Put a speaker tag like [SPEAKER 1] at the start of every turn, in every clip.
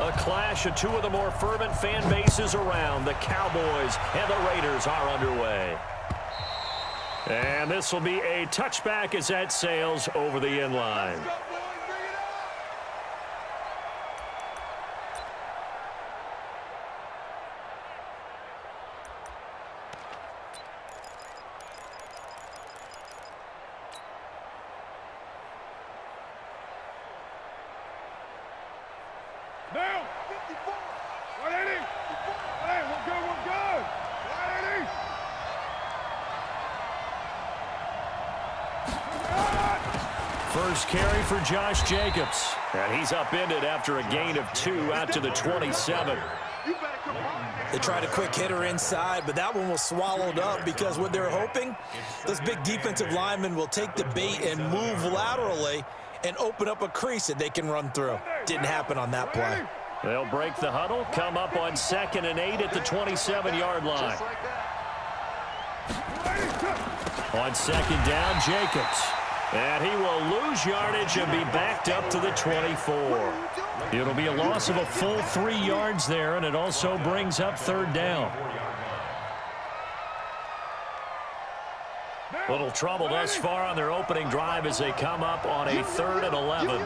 [SPEAKER 1] A clash of two of the more fervent fan bases around. The Cowboys and the Raiders are underway. And this will be a touchback as that sails over the end line.
[SPEAKER 2] Now, 54. 180. Hey, we're good, we're good. 180.
[SPEAKER 1] First carry for Josh Jacobs. And he's upended after a gain of 2 out to the 27.
[SPEAKER 3] They tried a quick hitter inside, but that one was swallowed up because what they're hoping, those big defensive linemen will take the bait and move laterally and open up a crease that they can run through. Didn't happen on that play.
[SPEAKER 1] They'll break the huddle, come up on 2nd and 8 at the 27-yard line. On 2nd down, Jacobs. And he will lose yardage and be backed up to the 24. It'll be a loss of a full 3 yards there, and it also brings up 3rd down. Little trouble thus far on their opening drive as they come up on a 3rd and 11.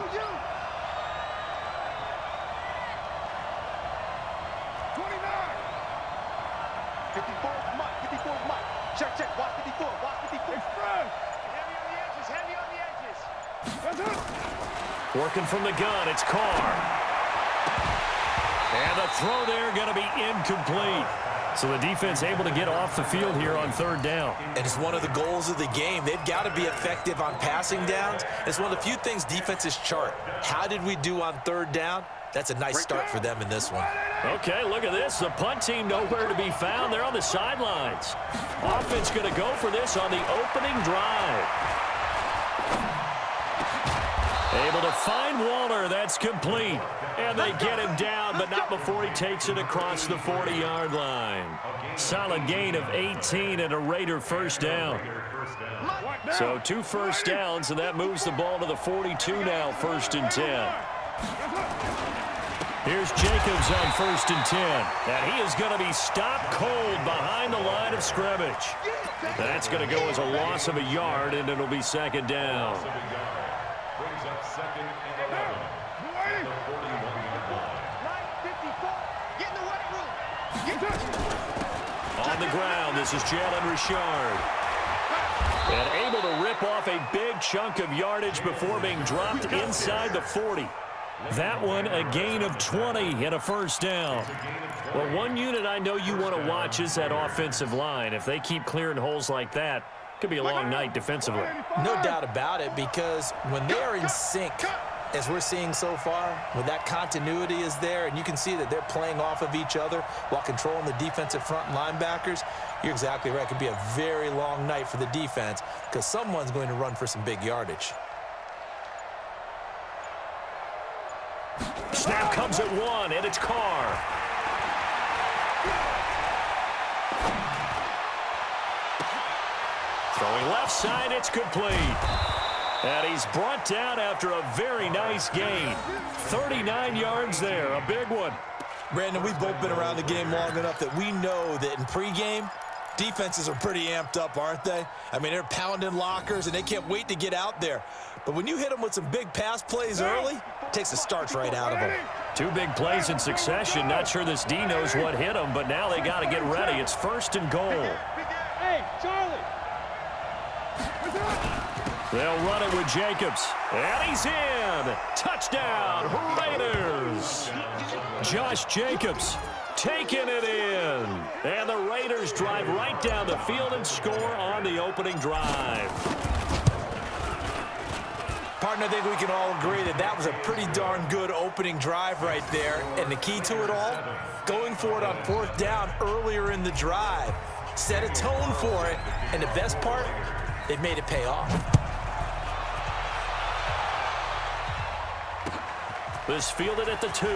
[SPEAKER 1] Working from the gun, it's Carr. And the throw there going to be incomplete. So the defense able to get off the field here on 3rd down.
[SPEAKER 3] And it's one of the goals of the game. They've got to be effective on passing downs. It's one of the few things defenses chart. How did we do on 3rd down? That's a nice start for them in this one.
[SPEAKER 1] Okay, look at this. The punt team nowhere to be found. They're on the sidelines. Offense going to go for this on the opening drive. Able to find Waller. That's complete. And they get him down, but not before he takes it across the 40-yard line. Solid gain of 18 and a Raider first down. So 2 first downs, and that moves the ball to the 42 now, 1st and 10. Here's Jacobs on 1st and 10. And he is going to be stopped cold behind the line of scrimmage. That's going to go as a loss of a yard, and it'll be 2nd down. On the ground, this is Jalen Richard. And able to rip off a big chunk of yardage before being dropped inside the 40. That one, a gain of 20 and a first down. Well, one unit I know you want to watch is that offensive line. If they keep clearing holes like that, it could be a long night defensively.
[SPEAKER 3] No doubt about it, because when they are in sync, as we're seeing so far, when that continuity is there and you can see that they're playing off of each other while controlling the defensive front linebackers, you're exactly right. It could be a very long night for the defense because someone's going to run for some big yardage.
[SPEAKER 1] Snap comes at 1, and it's Carr. Throwing left side, it's complete. And he's brought down after a very nice gain. 39 yards there, a big one.
[SPEAKER 3] Brandon, we've both been around the game long enough that we know that in pregame, defenses are pretty amped up, aren't they? I mean, they're pounding lockers, and they can't wait to get out there. But when you hit them with some big pass plays early, it takes the starch right out of them.
[SPEAKER 1] 2 big plays in succession. Not sure this D knows what hit them, but now they got to get ready. It's 1st and goal.
[SPEAKER 2] Hey, Charlie.
[SPEAKER 1] They'll run it with Jacobs. And he's in. Touchdown, Raiders. Josh Jacobs taking it in. And the Raiders drive right down the field and score on the opening drive.
[SPEAKER 3] Partner, I think we can all agree that that was a pretty darn good opening drive right there. And the key to it all, going for it on 4th down earlier in the drive. Set a tone for it. And the best part, they made it pay off.
[SPEAKER 1] This fielded at the 2.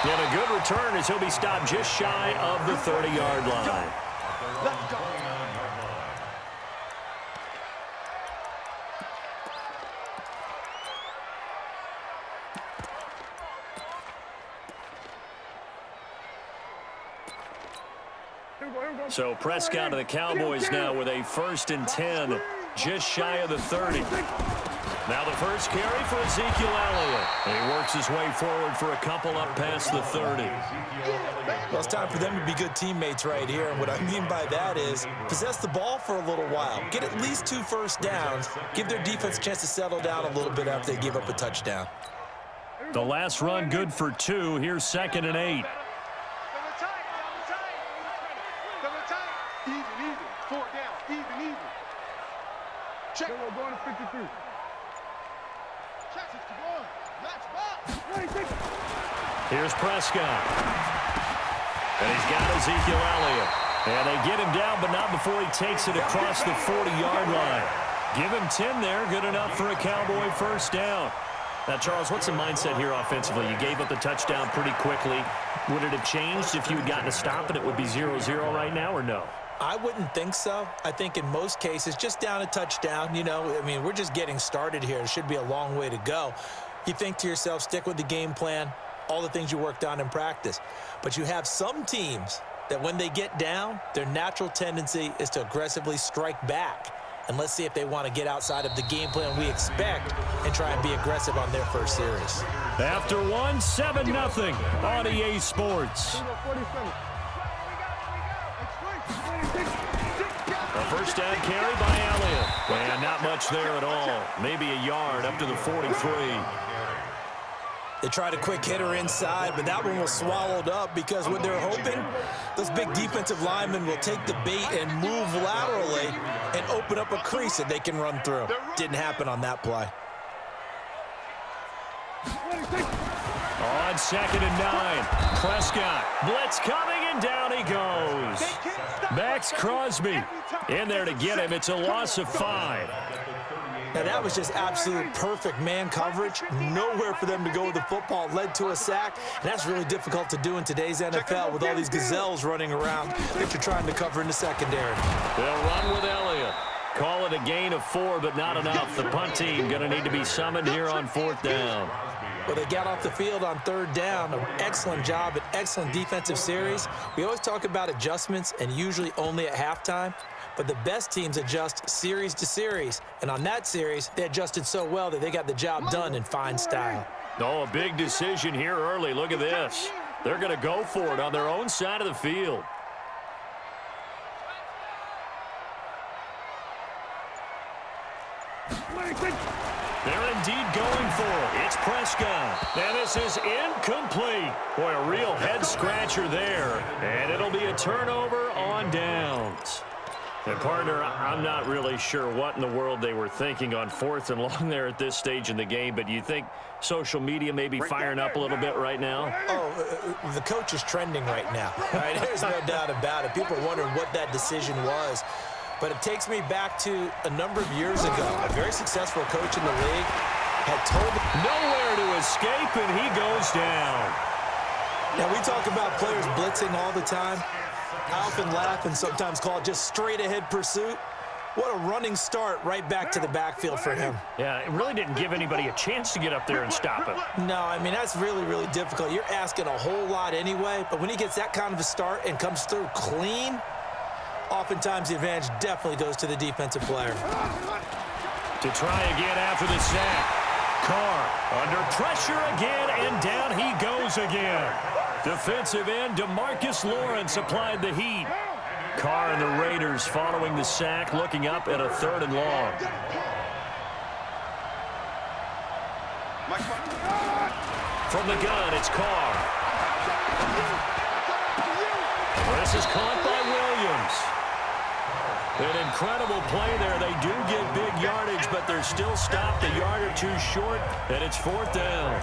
[SPEAKER 1] And a good return as he'll be stopped just shy of the 30-yard line.
[SPEAKER 2] Let's go.
[SPEAKER 1] So Prescott of the Cowboys now with a 1st and 10, just shy of the 30. Now the first carry for Ezekiel Elliott. He works his way forward for a couple up past the 30.
[SPEAKER 3] Well, it's time for them to be good teammates right here. And what I mean by that is possess the ball for a little while. Get at least 2 first downs. Give their defense a chance to settle down a little bit after they give up a touchdown.
[SPEAKER 1] The last run good for 2. Here's 2nd and 8.
[SPEAKER 2] Even. 4 down. Even. Check. We're going to 53. Check. It's going. Match back.
[SPEAKER 1] Here's Prescott. And he's got Ezekiel Elliott. And they get him down, but not before he takes it across the 40-yard line. Give him 10 there. Good enough for a Cowboy first down. Now, Charles, what's the mindset here offensively? You gave up the touchdown pretty quickly. Would it have changed if you had gotten a stop and it would be 0-0 right now, or no?
[SPEAKER 3] I wouldn't think so. I think in most cases, just down a touchdown, you know, I mean, we're just getting started here. It should be a long way to go. You think to yourself, stick with the game plan, all the things you worked on in practice. But you have some teams that when they get down, their natural tendency is to aggressively strike back. And let's see if they want to get outside of the game plan we expect and try and be aggressive on their first series.
[SPEAKER 1] After 7-0 on EA Sports. A first down carry by Elliott. And not much there at all. Maybe a yard up to the 43.
[SPEAKER 3] They tried a quick hitter inside, but that one was swallowed up because what they're hoping, those big defensive linemen will take the bait and move laterally and open up a crease that they can run through. Didn't happen on that play.
[SPEAKER 1] On 2nd and 9, Prescott. Blitz coming, and down he goes. Max Crosby in there to get him. It's a loss of 5.
[SPEAKER 3] Now, that was just absolute perfect man coverage. Nowhere for them to go with the football. Led to a sack, and that's really difficult to do in today's NFL with all these gazelles running around that you're trying to cover in the secondary.
[SPEAKER 1] They'll run with Elliott. Call it a gain of 4, but not enough. The punt team going to need to be summoned here on 4th down.
[SPEAKER 3] Well, they got off the field on 3rd down. An excellent job, an excellent defensive series. We always talk about adjustments, and usually only at halftime. But the best teams adjust series to series. And on that series, they adjusted so well that they got the job done in fine style.
[SPEAKER 1] Oh, a big decision here early. Look at this. They're going to go for it on their own side of the field. They're indeed going for it. It's Prescott. And this is incomplete. Boy, a real head-scratcher there. And it'll be a turnover on downs. And, partner, I'm not really sure what in the world they were thinking on 4th and long there at this stage in the game, but you think social media may be firing up a little bit right now?
[SPEAKER 3] Oh, the coach is trending right now. Right? There's no doubt about it. People are wondering what that decision was. But it takes me back to a number of years ago. A very successful coach in the league had told him
[SPEAKER 1] nowhere to escape, and he goes down.
[SPEAKER 3] Now, we talk about players blitzing all the time. I often laugh and sometimes call it just straight-ahead pursuit. What a running start right back to the backfield for him.
[SPEAKER 1] Yeah, it really didn't give anybody a chance to get up there and stop him.
[SPEAKER 3] No, I mean, that's really, really difficult. You're asking a whole lot anyway, but when he gets that kind of a start and comes through clean, oftentimes the advantage definitely goes to the defensive player.
[SPEAKER 1] To try again after the sack. Carr under pressure again, and down he goes again. Defensive end DeMarcus Lawrence applied the heat. Carr and the Raiders following the sack, looking up at a 3rd and long. From the gun, it's Carr. This is caught by Williams. An incredible play there. They do get big yardage, but they're still stopped a yard or 2 short, and it's 4th down.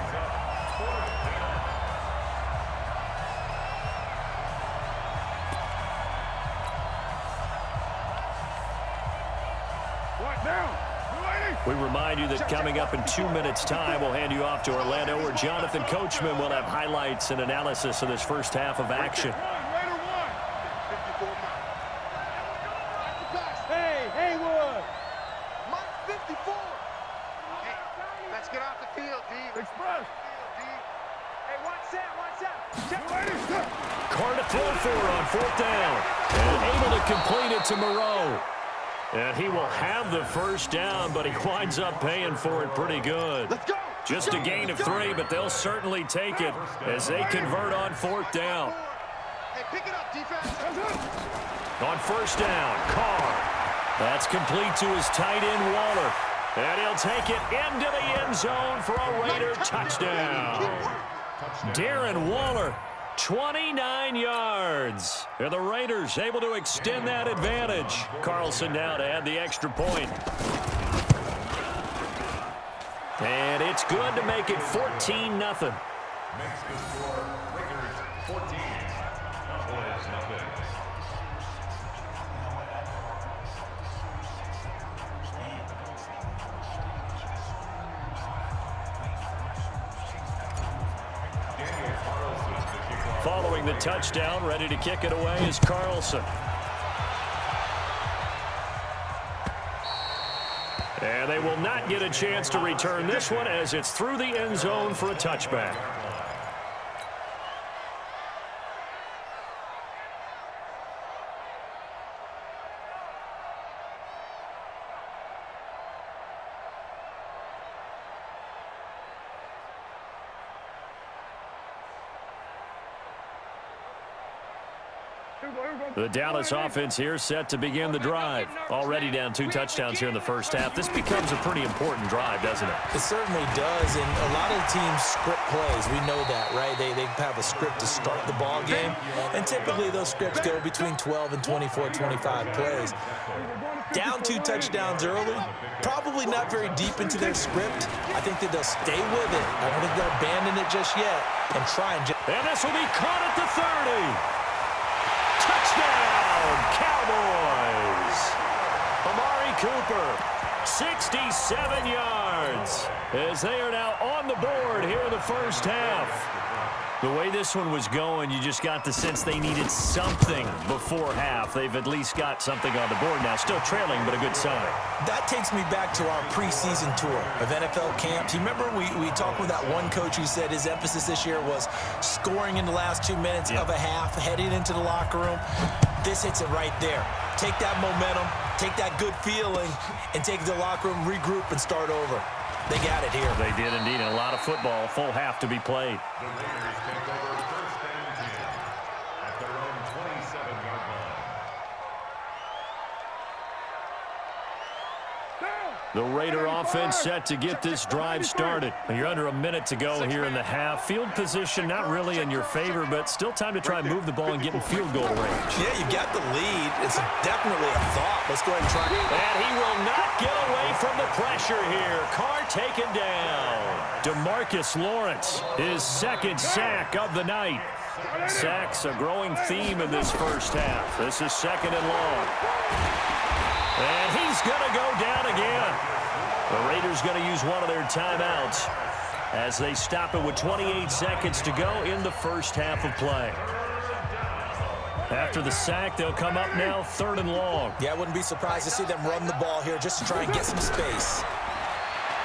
[SPEAKER 1] We remind you that coming up in 2 minutes' time, we'll hand you off to Orlando, where Jonathan Coachman will have highlights and analysis of this first half of action.
[SPEAKER 2] Hey, Haywood! Mike 54! Hey, let's get off the field, D. Express! Hey, one set!
[SPEAKER 1] Carr to throw for on 4th down. completed to Moreau. And he will have the first down, but he winds up paying for it pretty good. Just a gain of 3, but they'll certainly take it as they convert on 4th down.
[SPEAKER 2] Hey, pick it up, defense.
[SPEAKER 1] On 1st down, Carr. That's complete to his tight end, Waller. And he'll take it into the end zone for a Raider touchdown. Darren Waller, 29 yards. And the Raiders able to extend that advantage. Carlson now to add the extra point. And it's good to make it 14-0.
[SPEAKER 4] Makes the score Raiders 14, Cowboys nothing.
[SPEAKER 1] Following the touchdown, ready to kick it away is Carlson. And they will not get a chance to return this one as it's through the end zone for a touchback. The Dallas offense here set to begin the drive. Already down 2 touchdowns here in the first half. This becomes a pretty important drive, doesn't it?
[SPEAKER 3] It certainly does, and a lot of teams script plays. We know that, right? They have a script to start the ball game, and typically those scripts go between 12 and 24, 25 plays. Down 2 touchdowns early, probably not very deep into their script. I think that they'll stay with it. I don't think they'll abandon it just yet and try and just...
[SPEAKER 1] And this will be caught at the 30. Touchdown, Cowboys! Amari Cooper, 67 yards, as they are now on the board here in the first half. The way this one was going, you just got the sense they needed something before half. They've at least got something on the board now. Still trailing, but a good sign.
[SPEAKER 3] That takes me back to our preseason tour of NFL camps. You remember we talked with that one coach who said his emphasis this year was scoring in the last 2 minutes of a half, heading into the locker room. This hits it right there. Take that momentum, take that good feeling, and take it to the locker room, regroup, and start over. They got it here.
[SPEAKER 1] They did indeed. And a lot of football, full half to be played.
[SPEAKER 4] The Raiders take over 1st and 10 at their own 27-yard line.
[SPEAKER 1] The Raider offense set to get this drive started. You're under a minute to go here in the half. Field position not really in your favor, but still time to try and move the ball and get in field goal range.
[SPEAKER 3] Yeah, you got the lead. It's definitely a thought. Let's go ahead and try.
[SPEAKER 1] And he will not get away from the pressure here. Carr taken down. DeMarcus Lawrence, his 2nd sack of the night. Sacks a growing theme in this first half. This is 2nd and long. And he's going to go down again. The Raiders going to use one of their timeouts as they stop it with 28 seconds to go in the first half of play. After the sack, they'll come up now 3rd and long.
[SPEAKER 3] Yeah, I wouldn't be surprised to see them run the ball here just to try and get some space.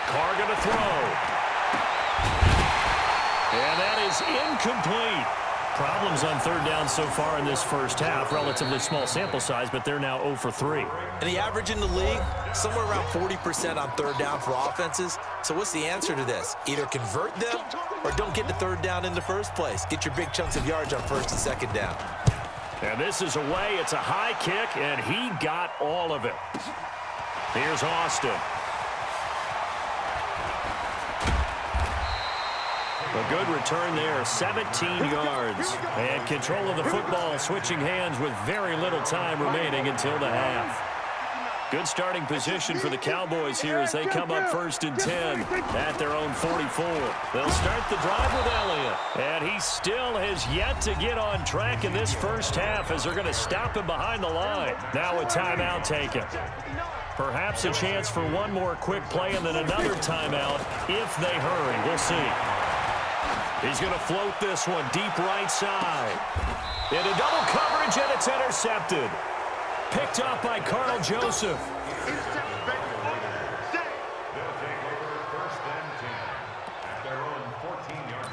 [SPEAKER 1] Carr going to throw. And that is incomplete. Problems on 3rd down so far in this first half. Relatively small sample size, but they're now 0 for 3.
[SPEAKER 3] And the average in the league, somewhere around 40% on 3rd down for offenses. So what's the answer to this? Either convert them or don't get the 3rd down in the first place. Get your big chunks of yards on 1st and 2nd down.
[SPEAKER 1] And this is away. It's a high kick, and he got all of it. Here's Austin. A good return there, 17 yards. And control of the football, switching hands with very little time remaining until the half. Good starting position for the Cowboys here as they come up 1st and 10 at their own 44. They'll start the drive with Elliott. And he still has yet to get on track in this first half as they're going to stop him behind the line. Now a timeout taken. Perhaps a chance for one more quick play and then another timeout if they hurry. We'll see. He's going to float this one deep right side. Into double coverage, and it's intercepted. Picked up by Carl Joseph.
[SPEAKER 4] They'll take over 1st and 10 at their own 14-yard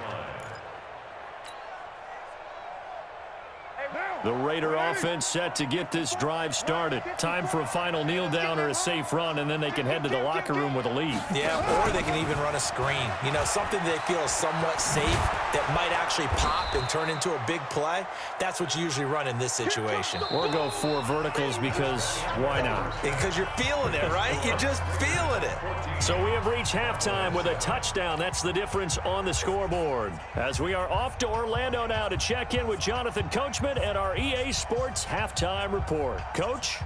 [SPEAKER 4] line.
[SPEAKER 1] The Raider offense set to get this drive started. Time for a final kneel down or a safe run, and then they can head to the locker room with a lead.
[SPEAKER 3] Yeah, or they can even run a screen. You know, something they feel is somewhat safe that might actually pop and turn into a big play. That's what you usually run in this situation.
[SPEAKER 1] Or go 4 verticals because why not?
[SPEAKER 3] Because you're feeling it, right? You're just feeling it.
[SPEAKER 1] So we have reached halftime with a touchdown. That's the difference on the scoreboard. As we are off to Orlando now to check in with Jonathan Coachman and our EA Sports halftime report. Coach?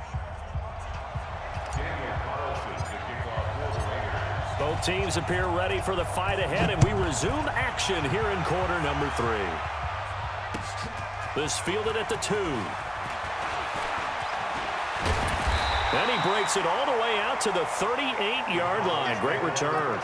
[SPEAKER 1] Both teams appear ready for the fight ahead, and we resume action here in quarter number 3. This fielded at the 2. Then he breaks it all the way out to the 38-yard line. Great return.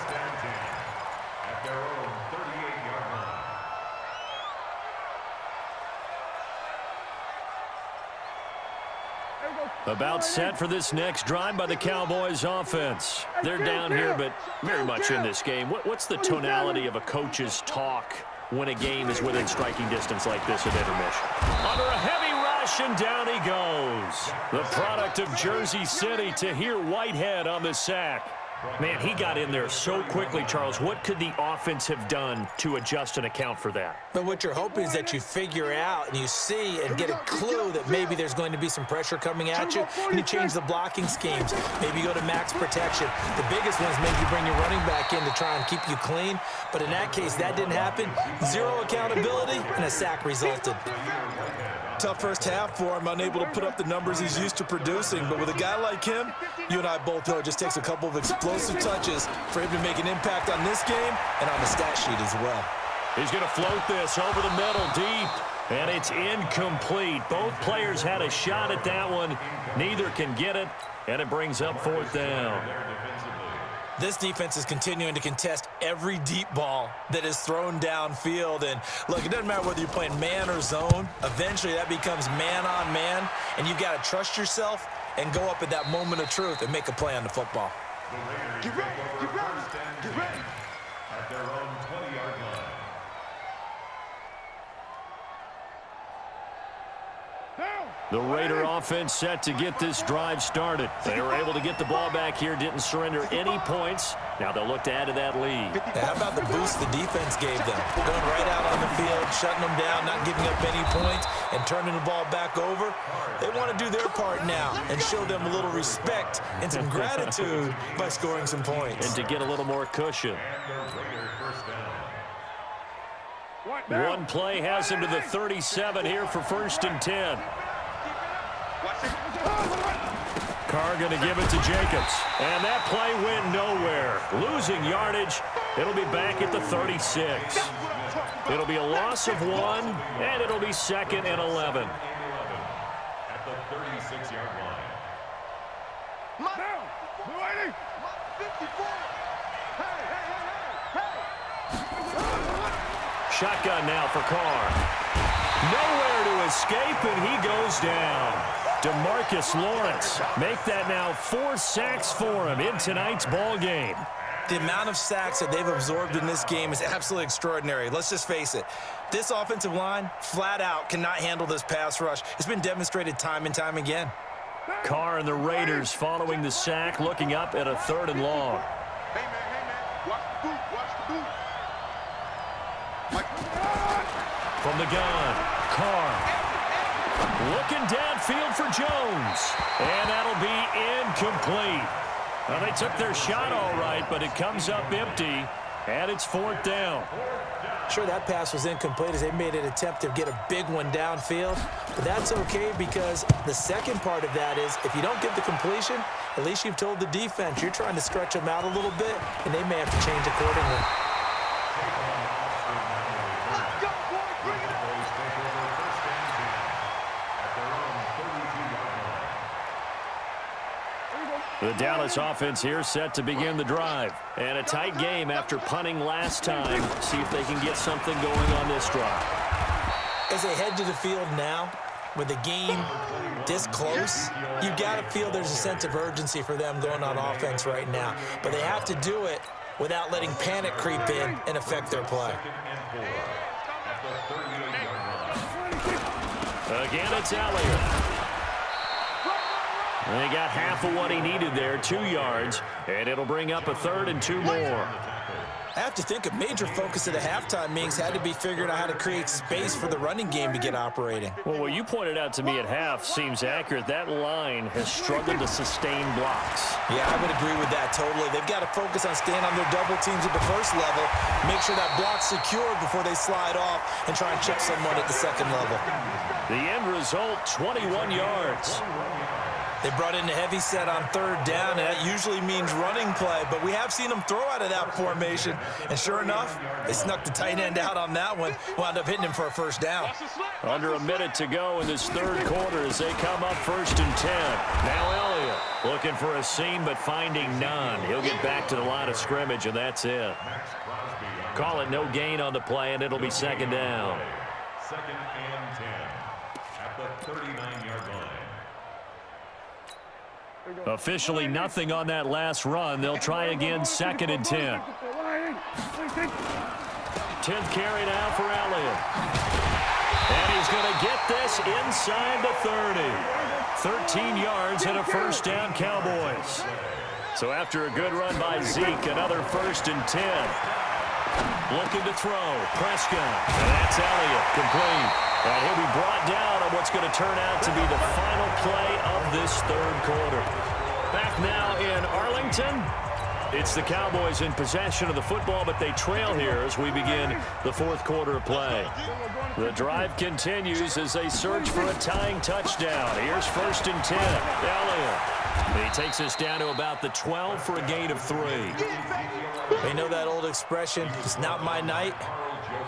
[SPEAKER 1] About set for this next drive by the Cowboys offense. They're down here, but very much in this game. What's the tonality of a coach's talk when a game is within striking distance like this at intermission? Under a heavy rush, and down he goes. The product of Jersey City, Tahir Whitehead on the sack. Man, he got in there so quickly, Charles. What could the offense have done to adjust and account for that?
[SPEAKER 3] But what you're hoping is that you figure out and you see and get a clue that maybe there's going to be some pressure coming at you, and you change the blocking schemes. Maybe you go to max protection. The biggest one is maybe you bring your running back in to try and keep you clean. But in that case, that didn't happen. 0 accountability, and a sack resulted. Tough first half for him, unable to put up the numbers he's used to producing. But with a guy like him, you and I both know it just takes a couple of explosive touches for him to make an impact on this game and on the stat sheet as well.
[SPEAKER 1] He's going to float this over the middle deep, and it's incomplete. Both players had a shot at that one. Neither can get it, and it brings up 4th down.
[SPEAKER 3] This defense is continuing to contest every deep ball that is thrown downfield. And, look, it doesn't matter whether you're playing man or zone. Eventually, that becomes man-on-man, and you've got to trust yourself and go up at that moment of truth and make a play on the football.
[SPEAKER 2] Get ready, get ready, get ready.
[SPEAKER 4] At their own 20-yard line.
[SPEAKER 1] The Raider offense set to get this drive started. They were able to get the ball back here, didn't surrender any points. Now they'll look to add to that lead.
[SPEAKER 3] How about the boost the defense gave them? Going right out on the field, shutting them down, not giving up any points, and turning the ball back over. They want to do their part now and show them a little respect and some gratitude by scoring some points.
[SPEAKER 1] And to get a little more cushion. One play has him to the 37 here for 1st and 10. Carr going to give it to Jacobs. And that play went nowhere. Losing yardage. It'll be back at the 36. It'll be a loss of 1, and it'll be 2nd and 11.
[SPEAKER 4] At the 36-yard line.
[SPEAKER 1] Shotgun now for Carr. Nowhere to escape, and he goes down. DeMarcus Lawrence make that now 4 sacks for him in tonight's ball game.
[SPEAKER 3] The amount of sacks that they've absorbed in this game is absolutely extraordinary. Let's just face it. This offensive line, flat out, cannot handle this pass rush. It's been demonstrated time and time again.
[SPEAKER 1] Carr and the Raiders following the sack, looking up at a 3rd and long.
[SPEAKER 2] Hey, man, watch the boot, watch the boot.
[SPEAKER 1] From the gun, Carr. Looking downfield for Jones. And that'll be incomplete. Well, they took their shot all right, but it comes up empty, and it's 4th down.
[SPEAKER 3] Sure, that pass was incomplete as they made an attempt to get a big one downfield, but that's okay because the second part of that is if you don't get the completion, at least you've told the defense you're trying to stretch them out a little bit, and they may have to change accordingly.
[SPEAKER 1] The Dallas offense here set to begin the drive. And a tight game after punting last time. See if they can get something going on this drive.
[SPEAKER 3] As they head to the field now, with the game this close, you got to feel there's a sense of urgency for them going on offense right now. But they have to do it without letting panic creep in and affect their play.
[SPEAKER 1] Again, it's Elliott. They got half of what he needed there, 2 yards, and it'll bring up a 3rd and 2 more.
[SPEAKER 3] I have to think a major focus of the halftime meetings had to be figuring out how to create space for the running game to get operating.
[SPEAKER 1] Well, what you pointed out to me at half seems accurate. That line has struggled to sustain blocks.
[SPEAKER 3] Yeah, I would agree with that totally. They've got to focus on staying on their double teams at the first level, make sure that block's secured before they slide off and try and chip someone at the second level.
[SPEAKER 1] The end result, 21 yards.
[SPEAKER 3] They brought in the heavy set on 3rd down, and that usually means running play, but we have seen them throw out of that formation, and sure enough, they snuck the tight end out on that one, wound up hitting him for a 1st down.
[SPEAKER 1] Under a minute to go in this 3rd quarter as they come up 1st and 10. Now Elliott looking for a seam, but finding none. He'll get back to the line of scrimmage, and that's it. Call it no gain on the play, and it'll be 2nd down.
[SPEAKER 4] 2nd and 10 at the 39-yard line.
[SPEAKER 1] Officially nothing on that last run. They'll try again, 2nd and 10. 10th carry now for Elliott. And he's going to get this inside the 30. 13 yards and a 1st down, Cowboys. So after a good run by Zeke, another 1st and 10. Looking to throw. Prescott. And that's Elliott. Complete. And he'll be brought down on what's going to turn out to be the final play of this 3rd quarter. Back now in Arlington. It's the Cowboys in possession of the football, but they trail here as we begin the 4th quarter of play. The drive continues as they search for a tying touchdown. Here's 1st and 10. Elliott. He takes us down to about the 12 for a gain of 3.
[SPEAKER 3] They know that old expression, it's not my night.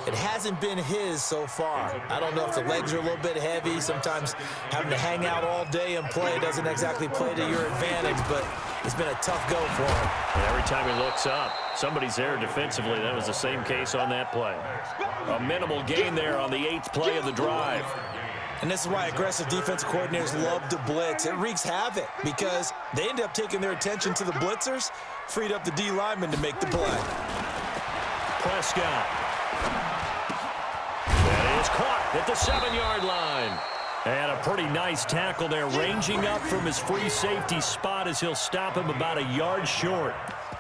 [SPEAKER 3] It hasn't been his so far. I don't know if the legs are a little bit heavy. Sometimes having to hang out all day and play doesn't exactly play to your advantage, but it's been a tough go for him.
[SPEAKER 1] And every time he looks up, somebody's there defensively. That was the same case on that play. A minimal gain there on the 8th play of the drive.
[SPEAKER 3] And this is why aggressive defensive coordinators love to blitz. It wreaks havoc because they end up taking their attention to the blitzers, freed up the D lineman to make the play.
[SPEAKER 1] Prescott. That is caught at the 7-yard line. And a pretty nice tackle there, ranging up from his free safety spot as he'll stop him about a yard short.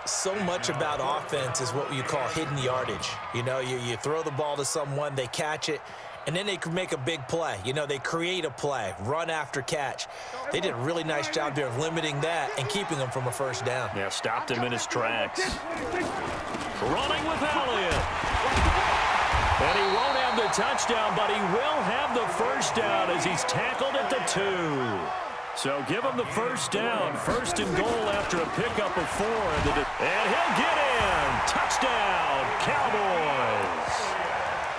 [SPEAKER 3] So much about offense is what you call hidden yardage. You know, you throw the ball to someone, they catch it, and then they can make a big play. You know, they create a play, run after catch. They did a really nice job there of limiting that and keeping him from a 1st down.
[SPEAKER 1] Yeah, stopped him in his tracks. Running with Elliott. And he won't have the touchdown, but he will have the 1st down as he's tackled at the 2. So give him the 1st down. 1st and goal after a pickup of 4. And he'll get in. Touchdown, Cowboys.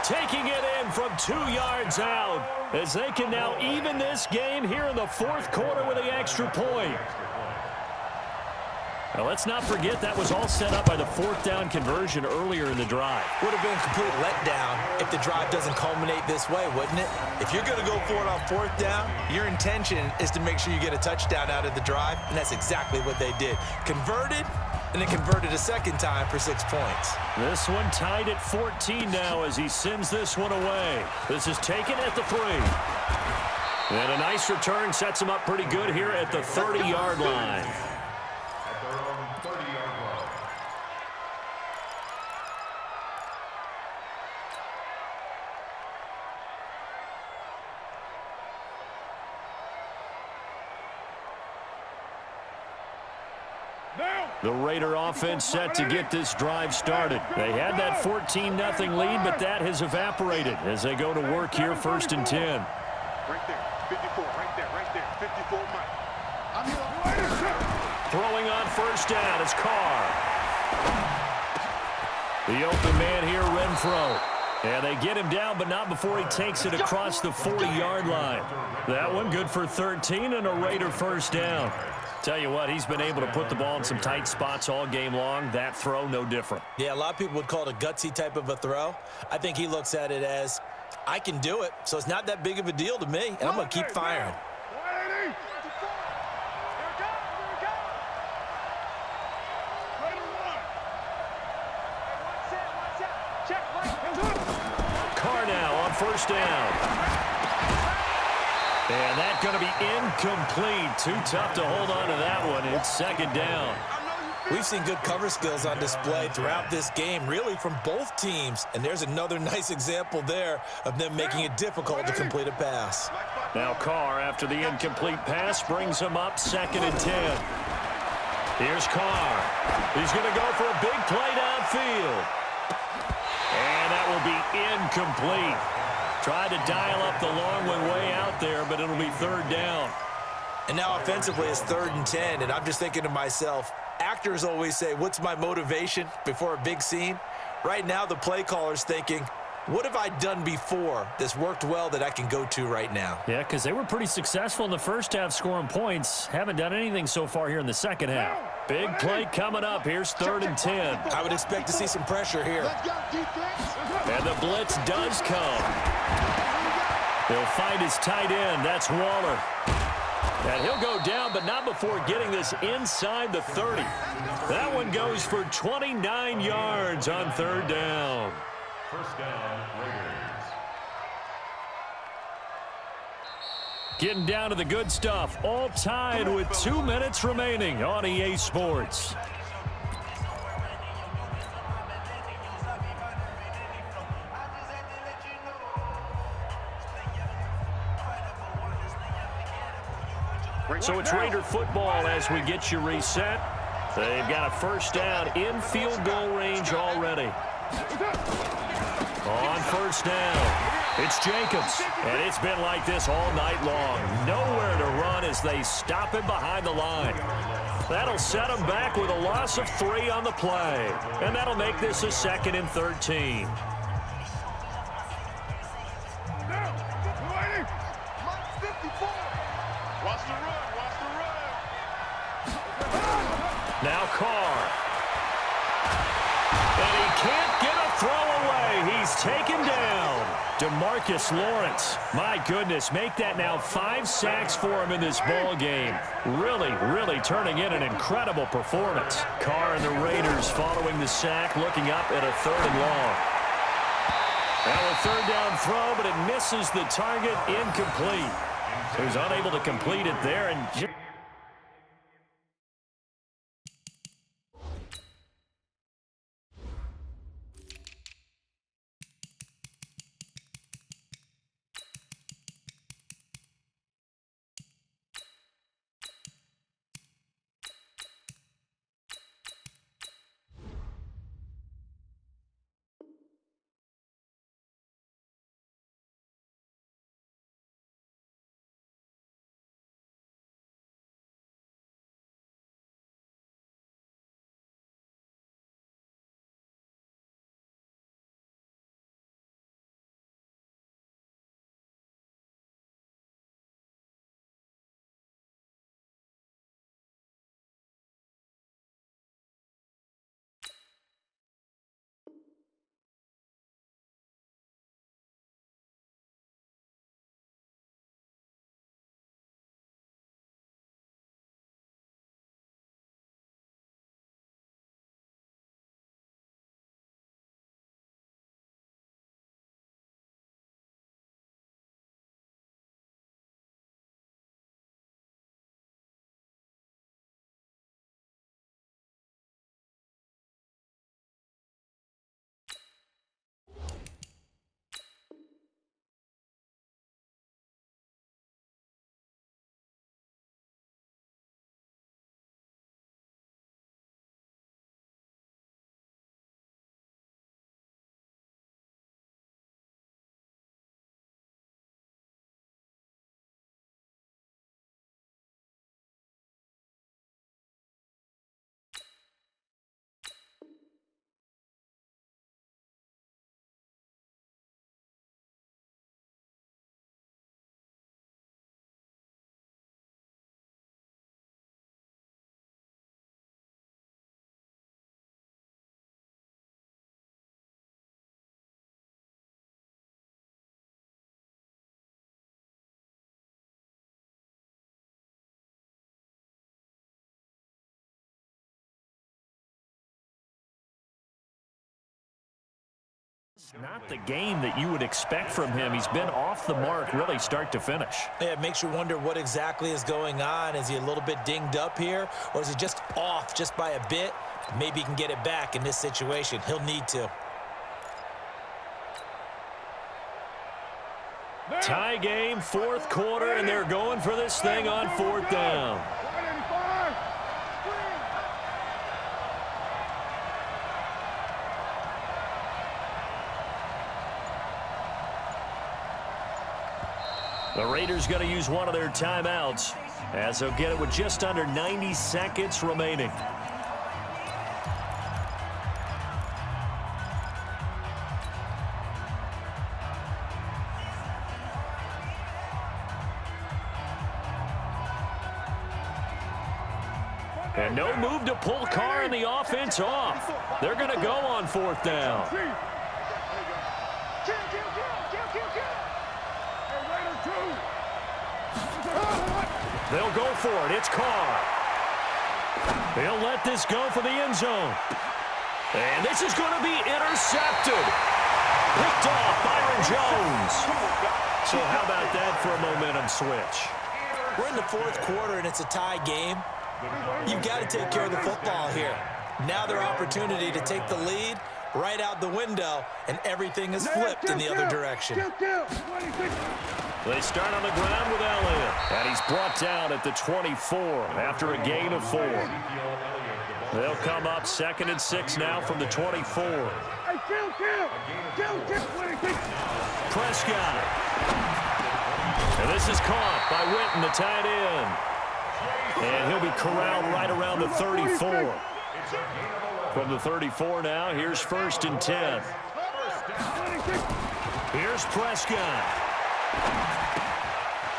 [SPEAKER 1] Taking it in from 2 yards out as they can now even this game here in the 4th quarter with the extra point. Now, let's not forget that was all set up by the 4th down conversion earlier in the drive.
[SPEAKER 3] Would have been a complete letdown if the drive doesn't culminate this way, wouldn't it? If you're going to go for it on 4th down, your intention is to make sure you get a touchdown out of the drive, and that's exactly what they did. Converted, and then converted a 2nd time for 6 points.
[SPEAKER 1] This one tied at 14 now as he sends this one away. This is taken at the 3. And a nice return sets him up pretty good here at the 30-yard line. The Raider offense set to get this drive started. They had that 14-0 lead, but that has evaporated as they go to work here, 1st and 10.
[SPEAKER 2] Right there, 54, right there, 54 Mike. I'm here.
[SPEAKER 1] Throwing on 1st down is Carr. The open man here, Renfro. And they get him down, but not before he takes it across the 40-yard line. That one good for 13 and a Raider 1st down. Tell you what, he's been able to put the ball in some tight spots all game long. That throw, no different.
[SPEAKER 3] Yeah, a lot of people would call it a gutsy type of a throw. I think he looks at it as, I can do it, so it's not that big of a deal to me, and I'm going to keep firing.
[SPEAKER 1] Carr now on 1st down. And that's going to be incomplete. Too tough to hold on to that one. It's second down.
[SPEAKER 3] We've seen good cover skills on display throughout this game, really from both teams. And there's another nice example there of them making it difficult to complete a pass.
[SPEAKER 1] Now Carr, after the incomplete pass, brings him up 2nd and 10. Here's Carr. He's going to go for a big play downfield. And that will be incomplete. Tried to dial up the long one way out there, but it'll be 3rd down.
[SPEAKER 3] And now offensively it's 3rd and 10, and I'm just thinking to myself, actors always say, what's my motivation before a big scene? Right now the play caller's thinking, what have I done before that's worked well that I can go to right now?
[SPEAKER 1] Yeah, because they were pretty successful in the first half scoring points. Haven't done anything so far here in the second half. Big play coming up. Here's 3rd and 10.
[SPEAKER 3] I would expect to see some pressure here.
[SPEAKER 1] And the blitz does come. They'll find his tight end. That's Waller. And he'll go down, but not before getting this inside the 30. That one goes for 29 yards on 3rd down.
[SPEAKER 4] First down, Raiders.
[SPEAKER 1] Getting down to the good stuff. All tied with 2 minutes remaining on EA Sports. So it's Raider football as we get you reset. They've got a first down in field goal range already. On first down, it's Jacobs. And it's been like this all night long. Nowhere to run as they stop him behind the line. That'll set him back with a loss of 3 on the play. And that'll make this a 2nd and 13. Now Carr. And he can't get a throw away. He's taken down. DeMarcus Lawrence. My goodness, make that now 5 sacks for him in this ball game. Really turning in an incredible performance. Carr and the Raiders following the sack, looking up at a 3rd and long. Now a 3rd down throw, but it misses the target, incomplete. He was unable to complete it there. And It's not the game that you would expect from him. He's been off the mark really start to finish.
[SPEAKER 3] Yeah, it makes you wonder what exactly is going on. Is he a little bit dinged up here, or is he just off just by a bit? Maybe he can get it back in this situation. He'll need to.
[SPEAKER 1] Tie game, fourth quarter, and they're going for this thing on fourth down. The Raiders going to use one of their timeouts as they'll get it with just under 90 seconds remaining. And no move to pull Carr and the offense off. They're going to go on fourth down. They'll go for it. It's Carr. They'll let this go for the end zone. And this is going to be intercepted. Picked off Byron Jones. So how about that for a momentum switch?
[SPEAKER 3] We're in the fourth quarter, and it's a tie game. You've got to take care of the football here. Now their opportunity to take the lead right out the window, and everything is flipped in the other direction.
[SPEAKER 1] They start on the ground with Elliott, and he's brought down at the 24 after a gain of 4. They'll come up 2nd and 6 now from the 24. Prescott. And this is caught by Witten, the tight end. And he'll be corralled right around the 34. From the 34 now, here's 1st and 10. Here's Prescott.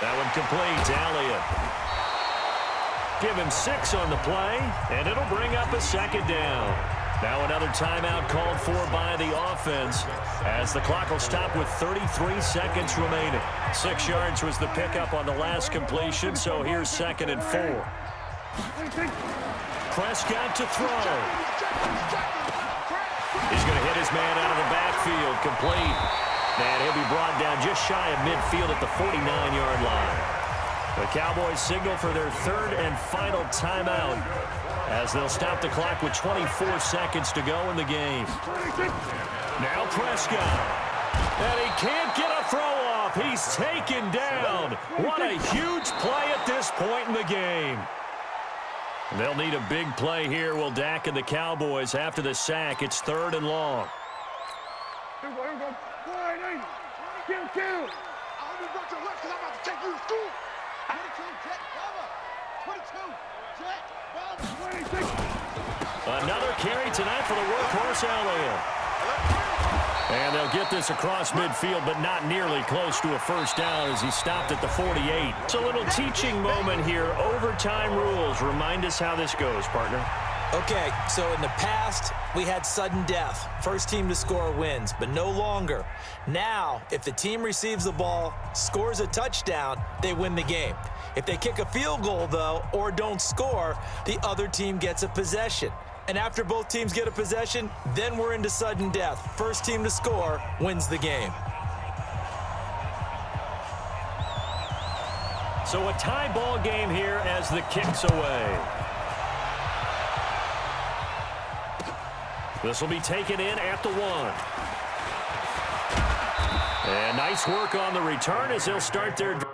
[SPEAKER 1] That one complete to Elliott. Give him 6 on the play, and it'll bring up a 2nd down. Now another timeout called for by the offense as the clock will stop with 33 seconds remaining. 6 yards was the pickup on the last completion, so here's 2nd and 4. Prescott to throw. He's going to hit his man out of the backfield, complete. And he'll be brought down just shy of midfield at the 49-yard line. The Cowboys signal for their 3rd and final timeout as they'll stop the clock with 24 seconds to go in the game. Now Prescott. And he can't get a throw off. He's taken down. What a huge play at this point in the game. They'll need a big play here, will Dak and the Cowboys after the sack. It's 3rd and long. Another carry tonight for the workhorse Elliott. And they'll get this across midfield, but not nearly close to a first down as he stopped at the 48. It's a little teaching moment here. Overtime rules. Remind us how this goes, partner.
[SPEAKER 3] Okay, so in the past, we had sudden death. First team to score wins, but no longer. Now, if the team receives the ball, scores a touchdown, they win the game. If they kick a field goal, though, or don't score, the other team gets a possession. And after both teams get a possession, then we're into sudden death. First team to score wins the game.
[SPEAKER 1] So a tie ball game here as the kick's away. This will be taken in at the 1. And nice work on the return as they'll start their drive.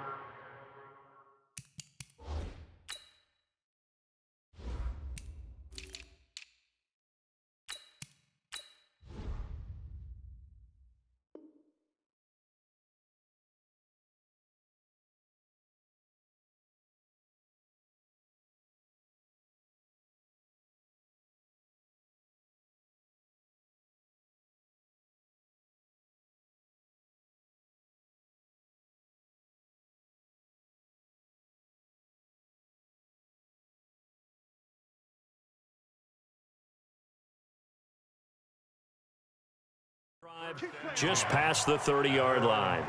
[SPEAKER 1] Just past the 30-yard line.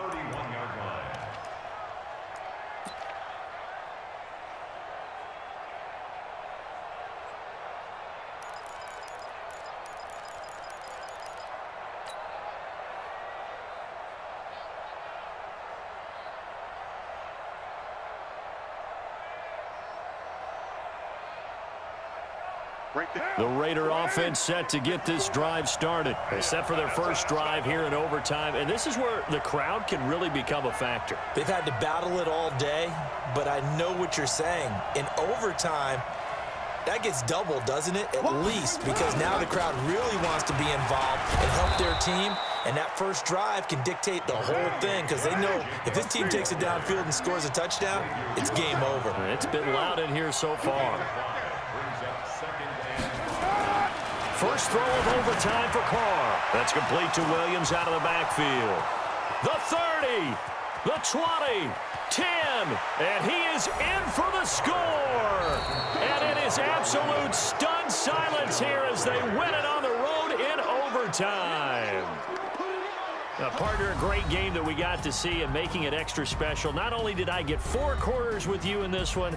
[SPEAKER 1] The Raider offense set to get this drive started. They set for their first drive here in overtime, and this is where the crowd can really become a factor.
[SPEAKER 3] They've had to battle it all day, but I know what you're saying. In overtime, that gets doubled, doesn't it? At least, because now the crowd really wants to be involved and help their team, and that first drive can dictate the whole thing because they know if this team takes it downfield and scores a touchdown, it's game over.
[SPEAKER 1] It's been loud in here so far. First throw of overtime for Carr. That's complete to Williams out of the backfield. The 30, the 20, 10, and he is in for the score. And it is absolute stunned silence here as they win it on the road in overtime. Now, partner, a great game that we got to see and making it extra special. Not only did I get 4 quarters with you in this one,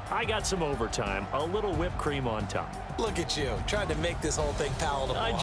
[SPEAKER 1] I got some overtime, a little whipped cream on top.
[SPEAKER 3] Look at you, trying to make this whole thing palatable.